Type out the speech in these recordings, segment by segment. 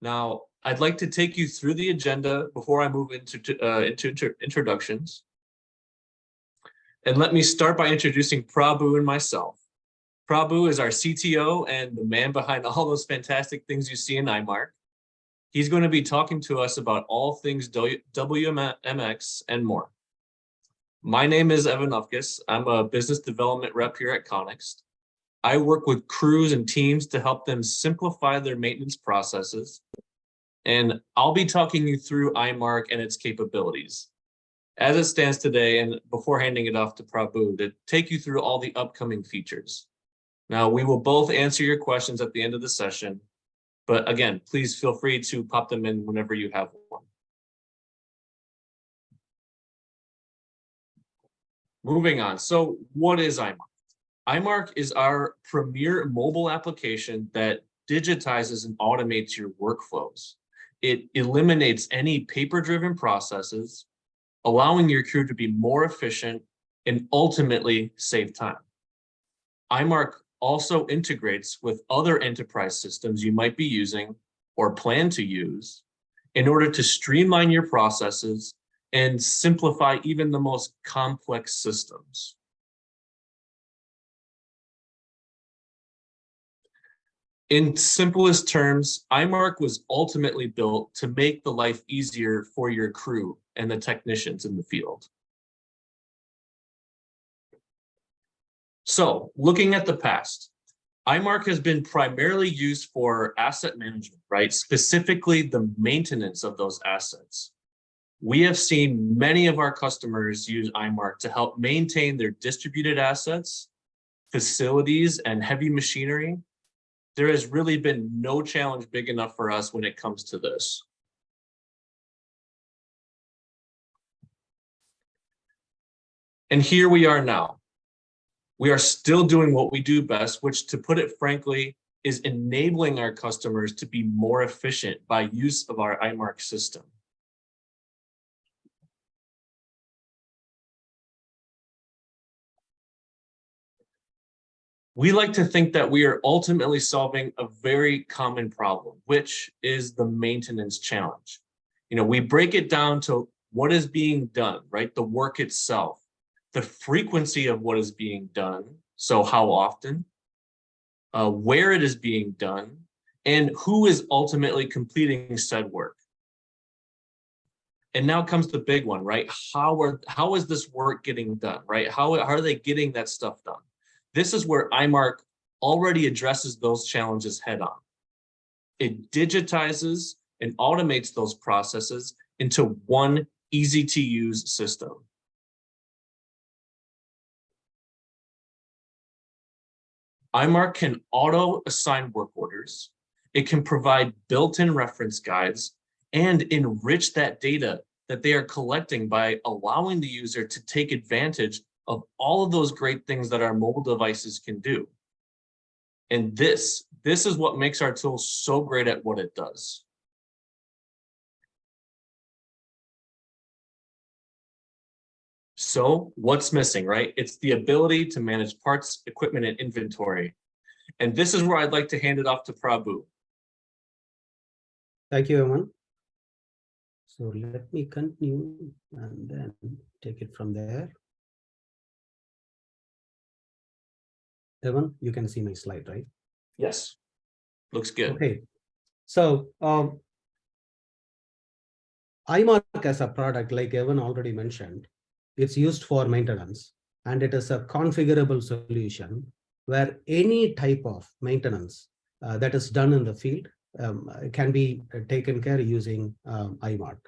Now, I'd like to take you through the agenda before I move into introductions. And let me start by introducing Prabhu and myself. Prabhu is our CTO and the man behind all those fantastic things you see in iMarq. He's going to be talking to us about all things WMX and more. My name is Evan Ufkes. I'm a business development rep here at Connixt. I work with crews and teams to help them simplify their maintenance processes. And I'll be talking you through iMarq and its capabilities as it stands today, and before handing it off to Prabhu to take you through all the upcoming features. Now, we will both answer your questions at the end of the session, but again, please feel free to pop them in whenever you have one. Moving on, so what is iMarq? iMarq is our premier mobile application that digitizes and automates your workflows. It eliminates any paper-driven processes, allowing your crew to be more efficient and ultimately save time. iMarq also integrates with other enterprise systems you might be using or plan to use in order to streamline your processes and simplify even the most complex systems. In simplest terms, iMarq was ultimately built to make the life easier for your crew and the technicians in the field. So, looking at the past, iMarq has been primarily used for asset management, right? Specifically, the maintenance of those assets. We have seen many of our customers use iMarq to help maintain their distributed assets, facilities, and heavy machinery. There has really been no challenge big enough for us when it comes to this. And here we are now. We are still doing what we do best, which, to put it frankly, is enabling our customers to be more efficient by use of our iMarq system. We like to think that we are ultimately solving a very common problem, which is the maintenance challenge. You know, we break it down to what is being done, right? The work itself, the frequency of what is being done, so how often, where it is being done, and who is ultimately completing said work. And now comes the big one, right? How is this work getting done, right? How are they getting that stuff done? This is where iMarq already addresses those challenges head on. It digitizes and automates those processes into one easy-to-use system. iMarq can auto-assign work orders. It can provide built-in reference guides and enrich that data that they are collecting by allowing the user to take advantage of all of those great things that our mobile devices can do. And this is what makes our tool so great at what it does. So what's missing, right? It's the ability to manage parts, equipment, and inventory. And this is where I'd like to hand it off to Prabhu. Thank you, Evan. So let me continue and then take it from there. Evan, you can see my slide, right? Yes, looks good. Okay, so iMarq as a product, like Evan already mentioned, it's used for maintenance, and it is a configurable solution where any type of maintenance that is done in the field can be taken care using iMarq.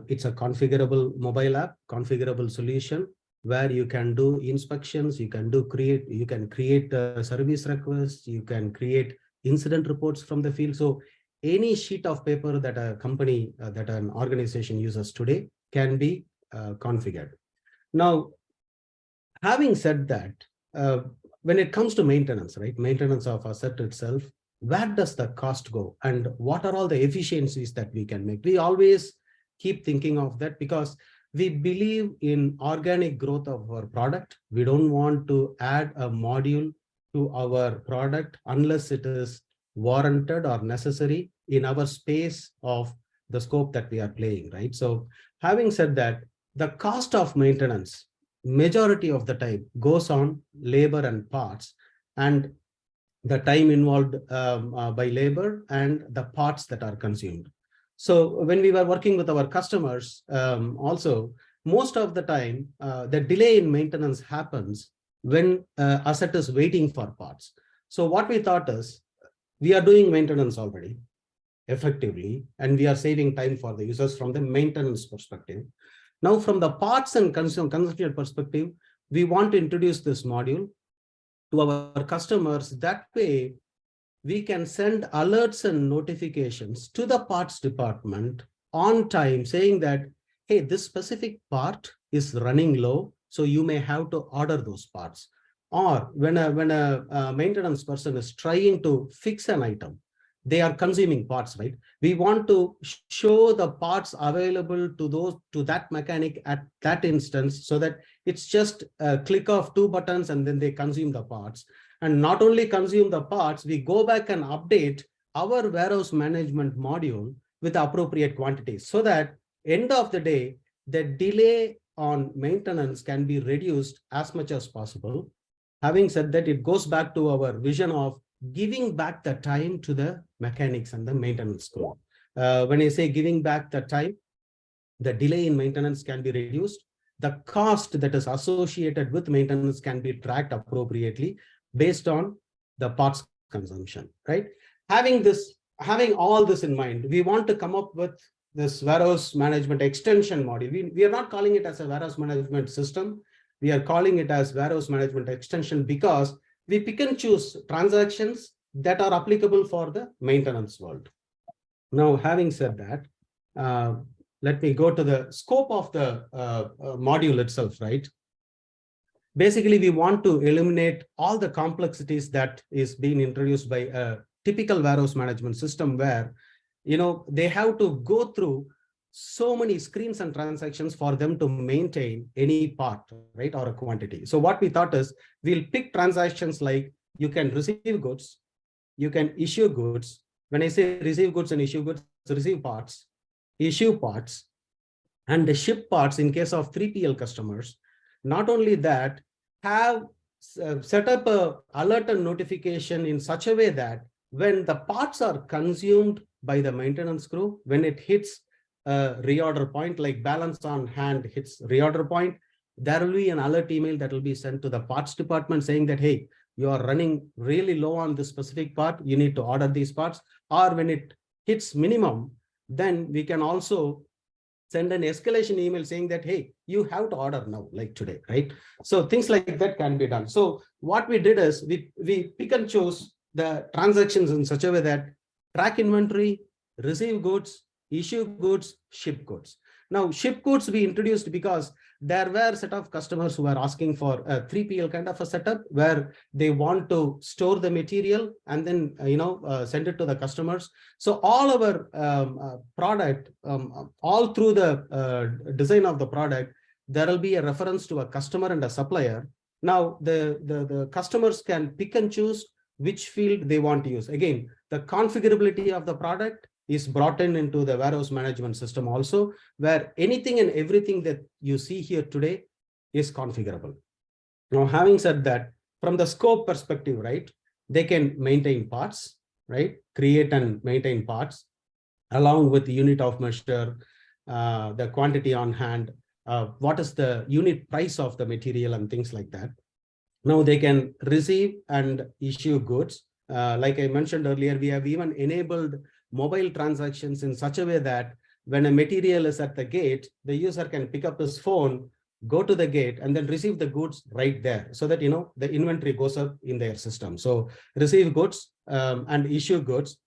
It's a configurable mobile app, configurable solution, where you can do inspections, you can create service requests, you can create incident reports from the field. So any sheet of paper that a company, that an organization uses today can be configured. Now, having said that, when it comes to maintenance, right, maintenance of asset itself, where does the cost go and what are all the efficiencies that we can make? We always keep thinking of that because we believe in organic growth of our product. We don't want to add a module to our product unless it is warranted or necessary in our space of the scope that we are playing, right? So having said that, the cost of maintenance, majority of the time goes on labor and parts, and the time involved by labor and the parts that are consumed. So when we were working with our customers, also, most of the time, the delay in maintenance happens when asset is waiting for parts. So what we thought is, we are doing maintenance already effectively, and we are saving time for the users from the maintenance perspective. Now, from the parts and consumption perspective, we want to introduce this module to our customers. That way, we can send alerts and notifications to the parts department on time, saying that, hey, this specific part is running low, so you may have to order those parts. Or when a maintenance person is trying to fix an item, they are consuming parts, right? We want to show the parts available to that mechanic at that instance, so that it's just a click of 2 buttons and then they consume the parts. And not only consume the parts, we go back and update our warehouse management module with the appropriate quantities, so that end of the day, the delay on maintenance can be reduced as much as possible. Having said that, it goes back to our vision of giving back the time to the mechanics and the maintenance crew. When I say giving back the time, the delay in maintenance can be reduced. The cost that is associated with maintenance can be tracked appropriately based on the parts consumption, right? Having all this in mind, we want to come up with this warehouse management extension module. We are not calling it as a warehouse management system. We are calling it as warehouse management extension because we pick and choose transactions that are applicable for the maintenance world. Now, having said that, let me go to the scope of the module itself, right? Basically, we want to eliminate all the complexities that is being introduced by a typical warehouse management system, where, they have to go through so many screens and transactions for them to maintain any part, right, or a quantity. So what we thought is, we'll pick transactions like you can receive goods, you can issue goods. When I say receive goods and issue goods, receive parts, issue parts, and ship parts in case of 3PL customers. Not only that, have set up a alert and notification in such a way that when the parts are consumed by the maintenance crew, when it hits a reorder point, like balance on hand hits reorder point, there will be an alert email that will be sent to the parts department saying that, hey, you are running really low on this specific part, you need to order these parts. Or when it hits minimum, then we can also send an escalation email saying that, hey, you have to order now, like today, right? So things like that can be done. So what we did is we pick and choose the transactions in such a way that track inventory, receive goods, issue goods, ship goods. Now, ship goods we introduced because there were a set of customers who were asking for a 3PL kind of a setup where they want to store the material and then send it to the customers. So all our product, all through the design of the product, there will be a reference to a customer and a supplier. Now the customers can pick and choose which field they want to use. Again, the configurability of the product is brought into the warehouse management system also, where anything and everything that you see here today is configurable. Now, having said that, from the scope perspective, right, they can maintain parts, right, create and maintain parts along with the unit of measure, the quantity on hand, what is the unit price of the material and things like that. Now they can receive and issue goods. Like I mentioned earlier, we have even enabled mobile transactions in such a way that when a material is at the gate, the user can pick up his phone, go to the gate, and then receive the goods right there, so that the inventory goes up in their system. So receive goods and issue goods,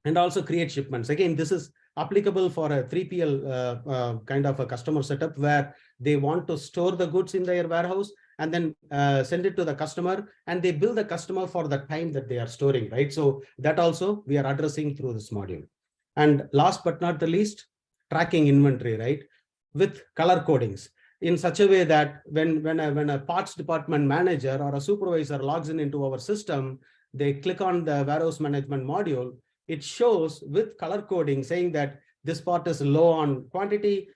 and also create shipments. Again, this is applicable for a 3PL kind of a customer setup where they want to store the goods in their warehouse and then send it to the customer, and they bill the customer for the time that they are storing, right? So that also we are addressing through this module. And last but not the least, tracking inventory, right, with color codings in such a way that when a parts department manager or a supervisor logs into our system, they click on the warehouse management module, it shows with color coding saying that this part is low on quantity.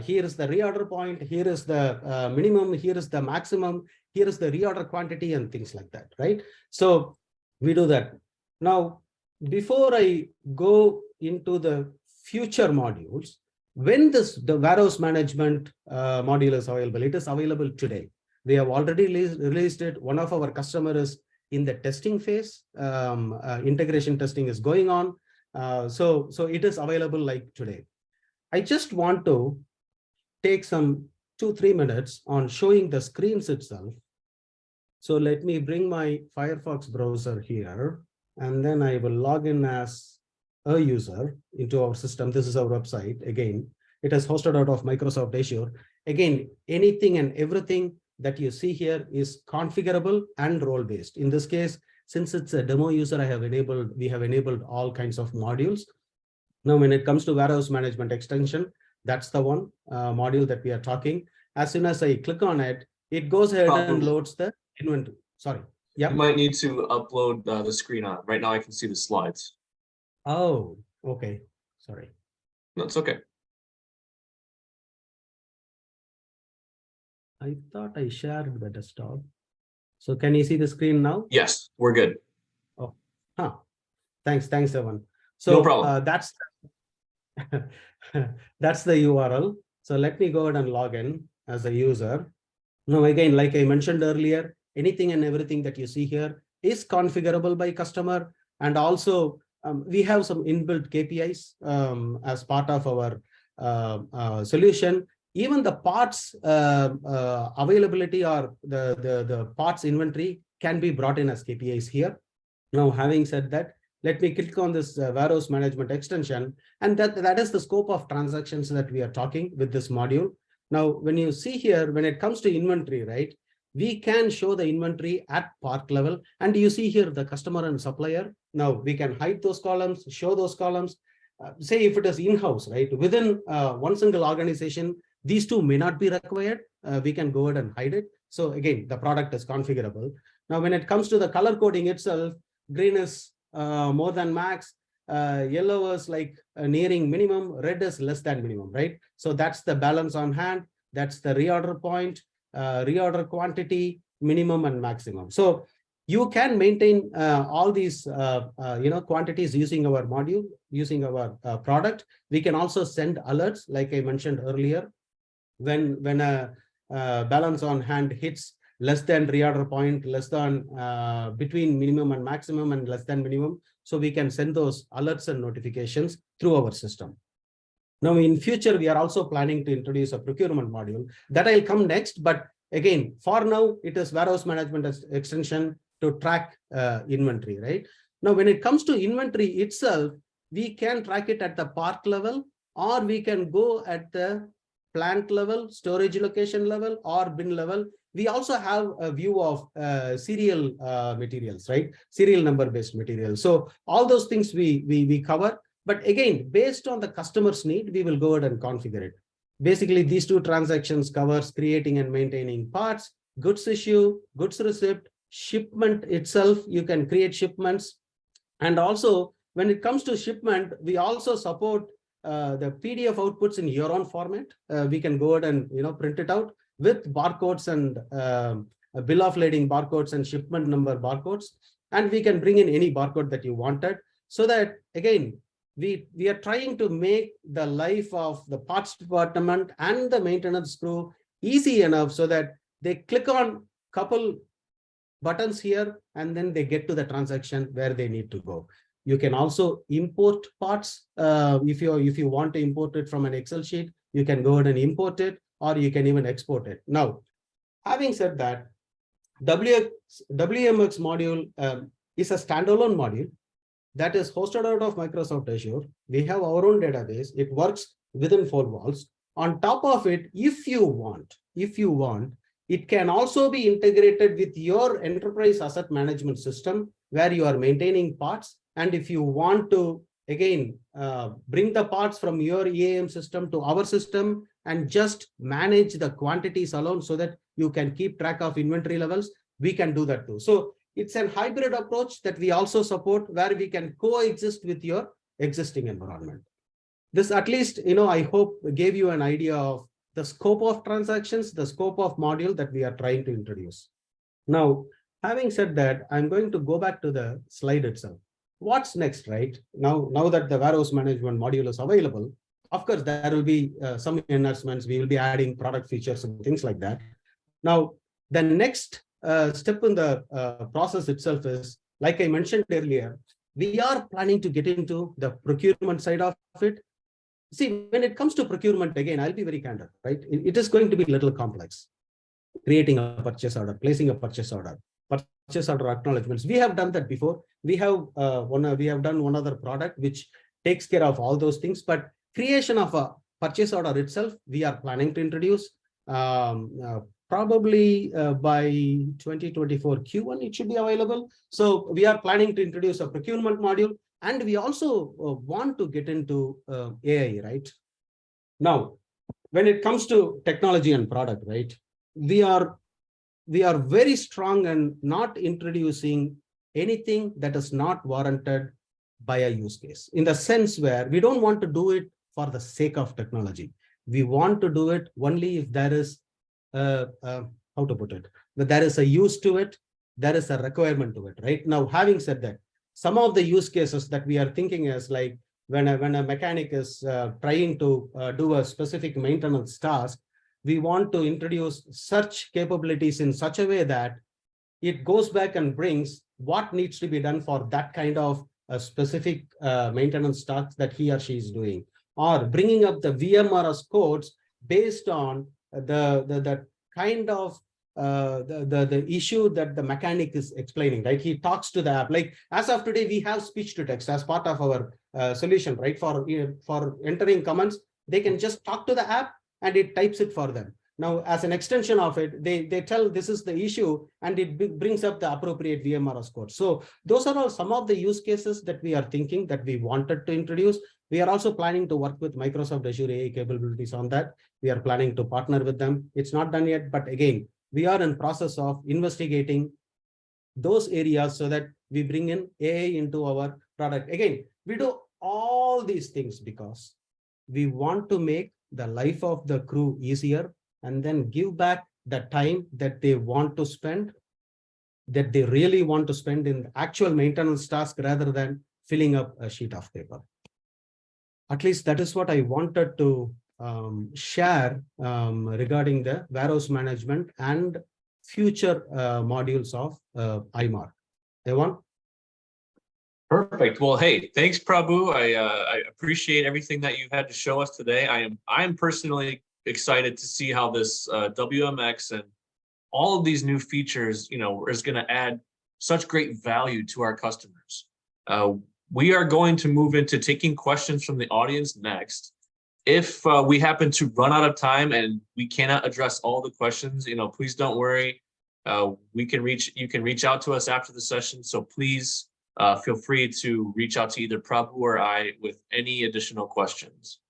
Here is the reorder point. Here is the minimum. Here is the maximum. Here is the reorder quantity and things like that, right? So we do that. Now, before I go into the future modules, when the warehouse management module is available, it is available today. We have already released it. One of our customers is in the testing phase. Integration testing is going on. So it is available like today. I just want to take some 2-3 minutes on showing the screens itself. So let me bring my Firefox browser here, and then I will log in as a user into our system. This is our website. Again, it is hosted out of Microsoft Azure. Again, anything and everything that you see here is configurable and role-based. In this case, since it's a demo user, we have enabled all kinds of modules. Now, when it comes to warehouse management extension, that's the one module that we are talking. As soon as I click on it, it goes ahead and loads the inventory. Sorry. Yeah. You might need to upload the screen on. Right now I can see the slides. Oh, okay. Sorry. No, it's okay. I thought I shared the desktop. So can you see the screen now? Yes, we're good. Oh, thanks, Evan. So no problem. That's the URL. So let me go ahead and log in as a user. Now, again, like I mentioned earlier, anything and everything that you see here is configurable by customer. And also we have some inbuilt KPIs as part of our solution. Even the parts availability or the parts inventory can be brought in as KPIs here. Now, having said that, let me click on this warehouse management extension, and that is the scope of transactions that we are talking with this module. Now, when you see here, when it comes to inventory, right, we can show the inventory at part level, and you see here the customer and supplier. Now, we can hide those columns, show those columns. Say if it is in-house, right, within one single organization, these two may not be required. We can go ahead and hide it. So again, the product is configurable. Now, when it comes to the color coding itself, green is more than max, yellow is like nearing minimum, red is less than minimum, right? So that's the balance on hand. That's the reorder point, reorder quantity, minimum and maximum. So you can maintain all these quantities using our module, using our product. We can also send alerts, like I mentioned earlier. When a balance on hand hits less than reorder point, less than between minimum and maximum, and less than minimum, so we can send those alerts and notifications through our system. Now, in future, we are also planning to introduce a procurement module that I'll come next. But again, for now, it is warehouse management extension to track inventory, right? Now, when it comes to inventory itself, we can track it at the part level, or we can go at the plant level, storage location level, or bin level. We also have a view of serial materials, right? Serial number based materials. So all those things we cover. But again, based on the customer's need, we will go ahead and configure it. Basically, these two transactions covers creating and maintaining parts, goods issue, goods receipt, shipment itself. You can create shipments. And also, when it comes to shipment, we also support the PDF outputs in your own format. We can go ahead and print it out with barcodes and a bill of lading barcodes and shipment number barcodes. And we can bring in any barcode that you wanted, so that again, we are trying to make the life of the parts department and the maintenance crew easy enough so that they click on couple buttons here and then they get to the transaction where they need to go. You can also import parts. If you want to import it from an Excel sheet, you can go ahead and import it, or you can even export it. Now, having said that, WMX module is a standalone module that is hosted out of Microsoft Azure. We have our own database. It works within 4 walls. On top of it, if you want, it can also be integrated with your enterprise asset management system where you are maintaining parts. And if you want to, again, bring the parts from your EAM system to our system and just manage the quantities alone so that you can keep track of inventory levels, we can do that too. So it's a hybrid approach that we also support, where we can coexist with your existing environment. This at least, I hope gave you an idea of the scope of transactions, the scope of module that we are trying to introduce. Now, having said that, I'm going to go back to the slide itself. What's next, right? Now that the warehouse management module is available, of course, there will be some enhancements. We will be adding product features and things like that. Now, the next step in the process itself is, like I mentioned earlier, we are planning to get into the procurement side of it. See, when it comes to procurement, again, I'll be very candid, right? It is going to be a little complex. Creating a purchase order, placing a purchase order acknowledgements. We have done that before. We have done one other product which takes care of all those things, but creation of a purchase order itself, we are planning to introduce probably by 2024 Q1, it should be available. So we are planning to introduce a procurement module, and we also want to get into AI, right? Now, when it comes to technology and product, right, we are very strong and not introducing anything that is not warranted by a use case, in the sense where we don't want to do it for the sake of technology. We want to do it only if there is how to put it, that there is a use to it, there is a requirement to it, right? Now, having said that, some of the use cases that we are thinking is like when a mechanic is trying to do a specific maintenance task, we want to introduce search capabilities in such a way that it goes back and brings what needs to be done for that kind of a specific maintenance task that he or she is doing, or bringing up the VMRS codes based on the kind of the issue that the mechanic is explaining, right? He talks to the app. Like as of today, we have speech to text as part of our solution, right? For entering comments, they can just talk to the app and it types it for them. Now, as an extension of it, they tell this is the issue, and it brings up the appropriate VMRS code. So those are all some of the use cases that we are thinking that we wanted to introduce. We are also planning to work with Microsoft Azure AI capabilities on that. We are planning to partner with them. It's not done yet, but again, we are in process of investigating those areas so that we bring in AI into our product. Again, we do all these things because we want to make the life of the crew easier, and then give back the time that they want to spend, that they really want to spend in actual maintenance task rather than filling up a sheet of paper. At least that is what I wanted to share regarding the warehouse management and future modules of iMarq. Evan? Perfect. Well, hey, thanks, Prabhu. I appreciate everything that you've had to show us today. I am personally excited to see how this WMX and all of these new features, is going to add such great value to our customers. We are going to move into taking questions from the audience next. If we happen to run out of time and we cannot address all the questions, please don't worry. You can reach out to us after the session. So please feel free to reach out to either Prabhu or I with any additional questions.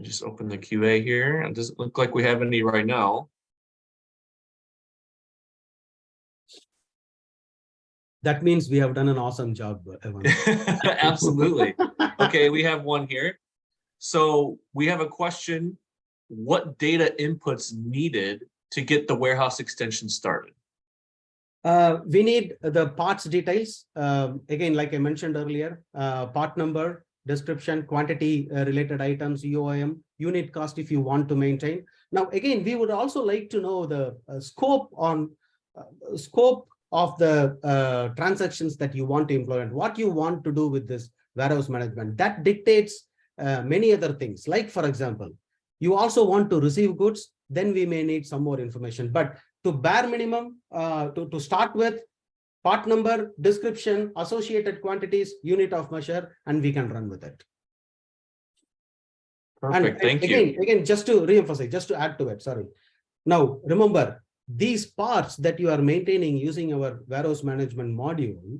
Just open the QA here. It doesn't look like we have any right now. That means we have done an awesome job, Evan. Absolutely. Okay, we have one here. So we have a question. What data inputs needed to get the warehouse extension started? We need the parts details. Again, like I mentioned earlier, part number, description, quantity related items, UOM, unit cost if you want to maintain. Now, again, we would also like to know the scope of the transactions that you want to implement, what you want to do with this warehouse management. That dictates many other things. Like, for example, you also want to receive goods, then we may need some more information. But to bare minimum, to start with, part number, description, associated quantities, unit of measure, and we can run with it. Perfect. Thank you. Again, just to reemphasize, just to add to it, sorry. Now, remember, these parts that you are maintaining using our warehouse management module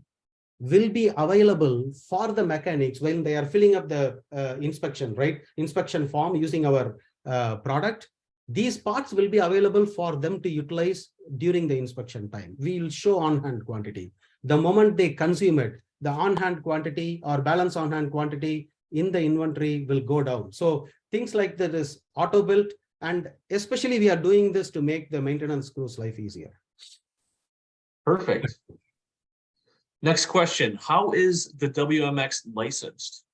will be available for the mechanics when they are filling up the inspection, right? Inspection form using our product. These parts will be available for them to utilize during the inspection time. We will show on-hand quantity. The moment they consume it, the on-hand quantity or balance on-hand quantity in the inventory will go down. So things like that is auto-built, and especially we are doing this to make the maintenance crew's life easier. Perfect. Next question. How is the WMX licensed?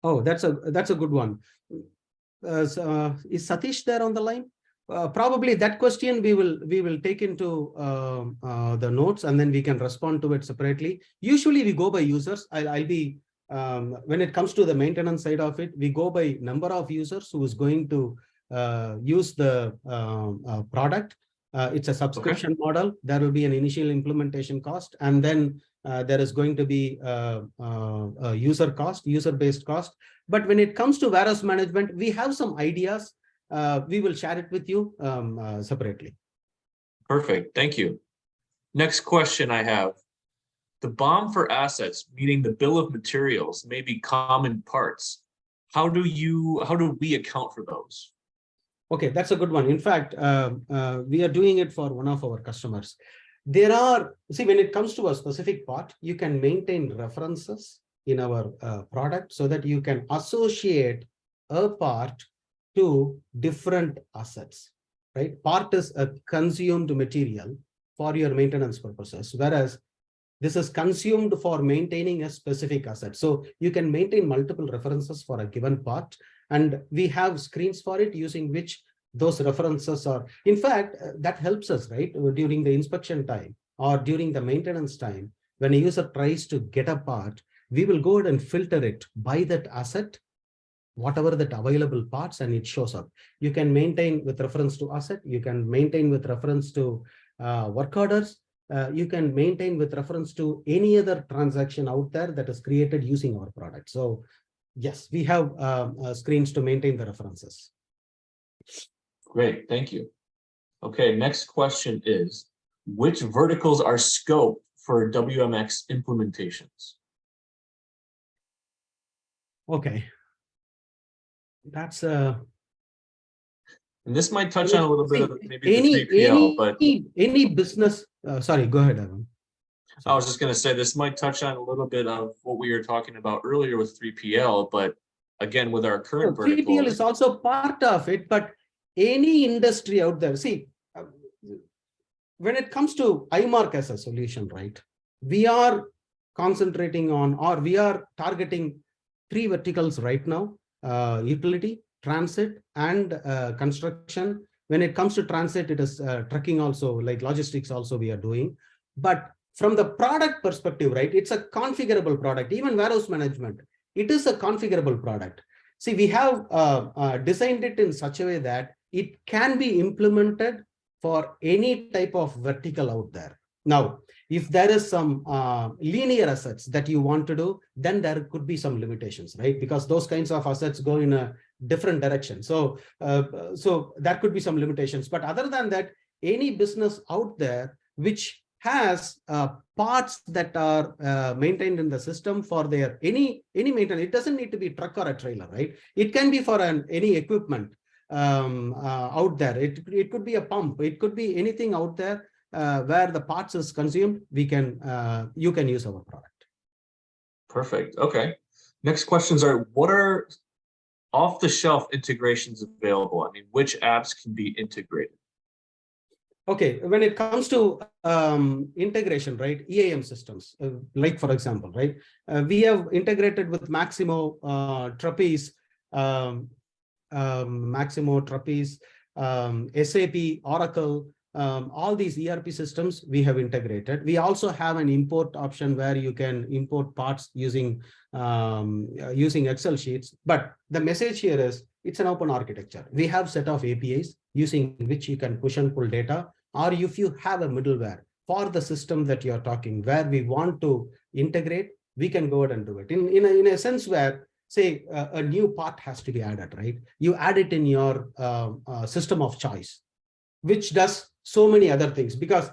Oh, that's a good one. Is Satish there on the line? Probably that question we will take into the notes, and then we can respond to it separately. Usually we go by users. I'll be when it comes to the maintenance side of it, we go by number of users who is going to use the product. It's a subscription model. There will be an initial implementation cost, and then there is going to be a user-based cost. But when it comes to warehouse management, we have some ideas. We will share it with you separately. Perfect. Thank you. Next question I have. The BOM for assets, meaning the bill of materials, may be common parts. How do we account for those? Okay, that's a good one. In fact, we are doing it for one of our customers. There are, see, when it comes to a specific part, you can maintain references in our product so that you can associate a part to different assets, right? Part is a consumed material for your maintenance purposes, whereas this is consumed for maintaining a specific asset. So you can maintain multiple references for a given part, and we have screens for it using which those references are. In fact, that helps us, right? During the inspection time or during the maintenance time, when a user tries to get a part, we will go ahead and filter it by that asset, whatever that available parts, and it shows up. You can maintain with reference to asset. You can maintain with reference to work orders. You can maintain with reference to any other transaction out there that is created using our product. So yes, we have screens to maintain the references. Great, thank you. Okay, next question is, which verticals are scoped for WMX implementations? Okay. That's and this might touch on a little bit of maybe the 3PL, but any business. Sorry, go ahead, Evan. I was just going to say this might touch on a little bit of what we were talking about earlier with 3PL, but again, with our current vertical, 3PL is also part of it, but any industry out there, see, when it comes to iMarq as a solution, right, we are concentrating on, or we are targeting 3 verticals right now: utility, transit, and construction. When it comes to transit, it is trucking also, like logistics also we are doing. But from the product perspective, right, it's a configurable product. Even warehouse management, it is a configurable product. See, we have designed it in such a way that it can be implemented for any type of vertical out there. Now, if there is some linear assets that you want to do, then there could be some limitations, right? Because those kinds of assets go in a different direction. So, so there could be some limitations. But other than that, any business out there which has parts that are maintained in the system for their any maintenance, it doesn't need to be a truck or a trailer, right? It can be for any equipment out there. It could be a pump. It could be anything out there where the parts is consumed. We can you can use our product. Perfect. Okay. Next questions are, what are off-the-shelf integrations available? I mean, which apps can be integrated? Okay, when it comes to integration, right, EAM systems, like for example, right, we have integrated with Maximo, Trapeze, SAP, Oracle, all these ERP systems we have integrated. We also have an import option where you can import parts using using Excel sheets. But the message here is it's an open architecture. We have set of APIs using which you can push and pull data, or if you have a middleware for the system that you're talking where we want to integrate, we can go ahead and do it in a sense where, say, a new part has to be added, right? You add it in your system of choice, which does so many other things. Because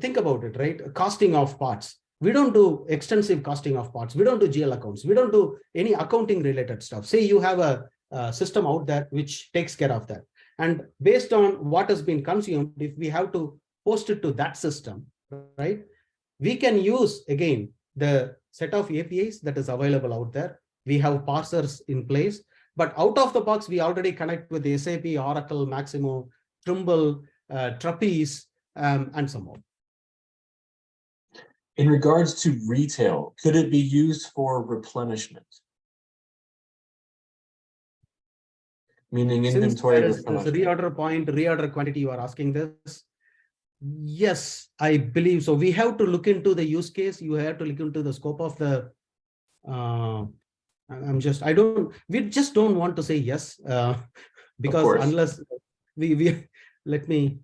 think about it, right? Costing of parts. We don't do extensive costing of parts. We don't do GL accounts. We don't do any accounting related stuff. Say you have a system out there which takes care of that. And based on what has been consumed, if we have to post it to that system, right, we can use again the set of APIs that is available out there. We have parsers in place, but out of the box, we already connect with SAP, Oracle, Maximo, Trimble, Trapeze, and some more. In regards to retail, could it be used for replenishment? Meaning inventory replenishment. Since reorder point, reorder quantity, you are asking this. Yes, I believe so. We have to look into the use case. You have to look into the scope of the. We just don't want to say yes, because unless let me.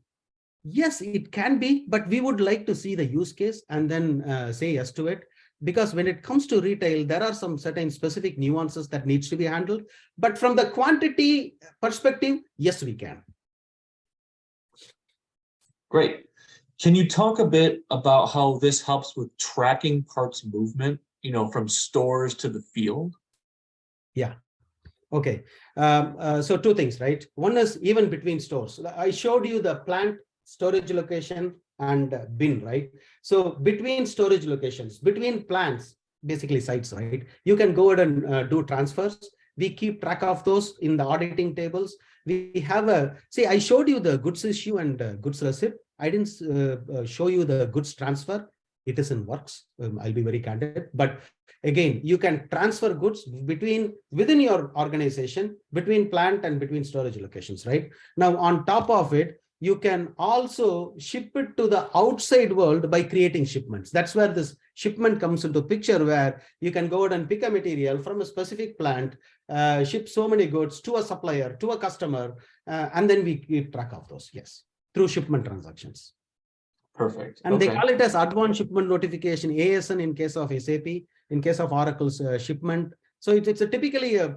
Yes, it can be, but we would like to see the use case and then say yes to it. Because when it comes to retail, there are some certain specific nuances that needs to be handled. But from the quantity perspective, yes, we can. Great. Can you talk a bit about how this helps with tracking parts movement, from stores to the field? Yeah. Okay. So two things, right? One is even between stores. I showed you the plant, storage location, and bin, right? So between storage locations, between plants, basically sites, right? You can go ahead and do transfers. We keep track of those in the auditing tables. We have I showed you the goods issue and goods receipt. I didn't show you the goods transfer. It is in works. I'll be very candid. But again, you can transfer goods within your organization, between plant and between storage locations, right? Now, on top of it, you can also ship it to the outside world by creating shipments. That's where this shipment comes into picture, where you can go out and pick a material from a specific plant, ship so many goods to a supplier, to a customer, and then we keep track of those, yes, through shipment transactions. Perfect. And they call it as advanced shipment notification, ASN in case of SAP, in case of Oracle's shipment. So it's typically a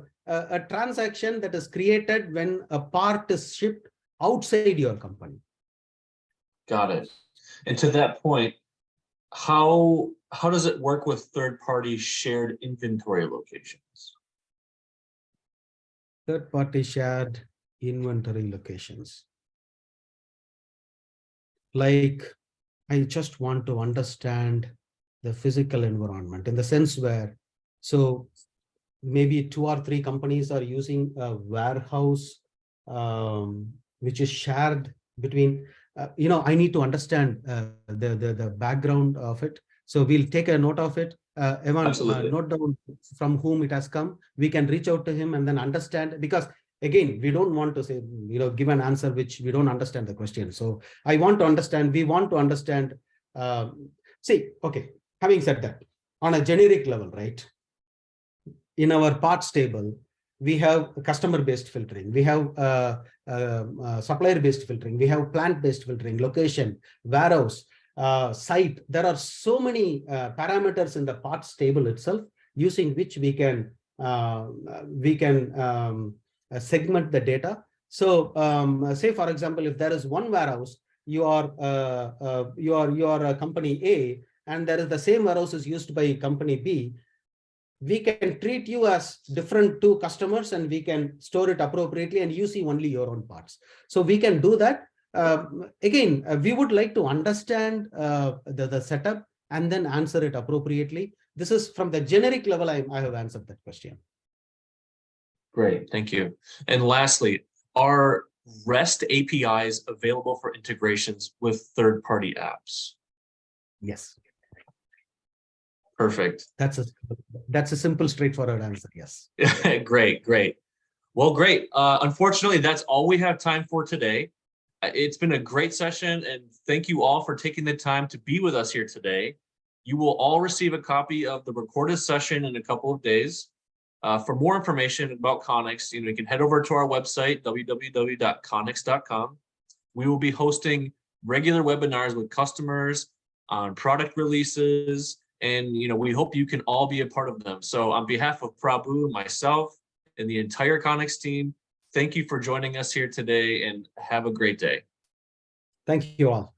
transaction that is created when a part is shipped outside your company. Got it. And to that point, how does it work with third-party shared inventory locations? Third-party shared inventory locations. Like, I just want to understand the physical environment in the sense where, so maybe 2 or 3 companies are using a warehouse which is shared between, I need to understand the background of it. So we'll take a note of it. Evan, note down from whom it has come. We can reach out to him and then understand, because again, we don't want to say, give an answer which we don't understand the question. So I want to understand, we want to understand. Okay, having said that, on a generic level, right? In our parts table, we have customer-based filtering, we have supplier-based filtering, we have plant-based filtering, location, warehouse, site. There are so many parameters in the parts table itself, using which we can segment the data. So say, for example, if there is one warehouse, you are a company A, and there is the same warehouse is used by company B, we can treat you as different 2 customers, and we can store it appropriately, and you see only your own parts. So we can do that. Again, we would like to understand the setup and then answer it appropriately. This is from the generic level. I have answered that question. Great, thank you. And lastly, are REST APIs available for integrations with third-party apps? Yes. Perfect. That's a simple, straightforward answer. Yes. Great. Well, great. Unfortunately, that's all we have time for today. It's been a great session, and thank you all for taking the time to be with us here today. You will all receive a copy of the recorded session in a couple of days. For more information about Connixt, you can head over to our website, www.connixt.com. We will be hosting regular webinars with customers on product releases, and we hope you can all be a part of them. So on behalf of Prabhu, myself, and the entire Connixt team, thank you for joining us here today, and have a great day. Thank you all.